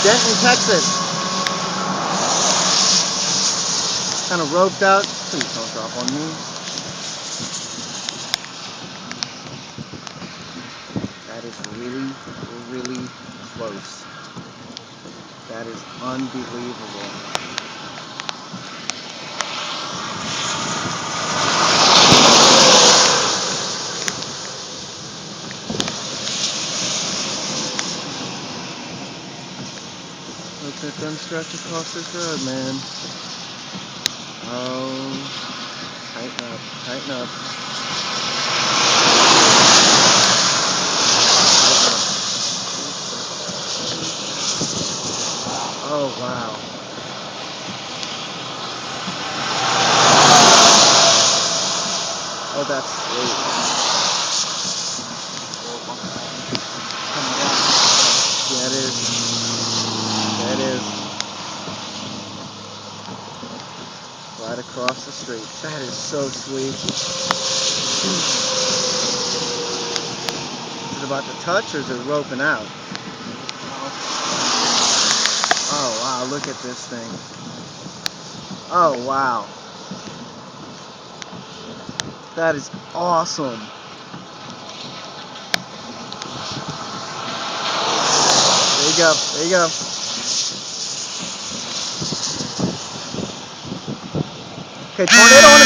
Denton, Texas. Kind of roped out. Please don't drop on me. That is really, really close. That is unbelievable. Look at them stretch across this road, man. Oh, tighten up, tighten up. Oh, wow. Oh, that's sweet. Yeah, it is. That is. Right across the street. That is so sweet. Is it about to touch or is it roping out? Oh, wow. Look at this thing. Oh, wow. That is awesome. There you go. There you go. Okay, tornado on the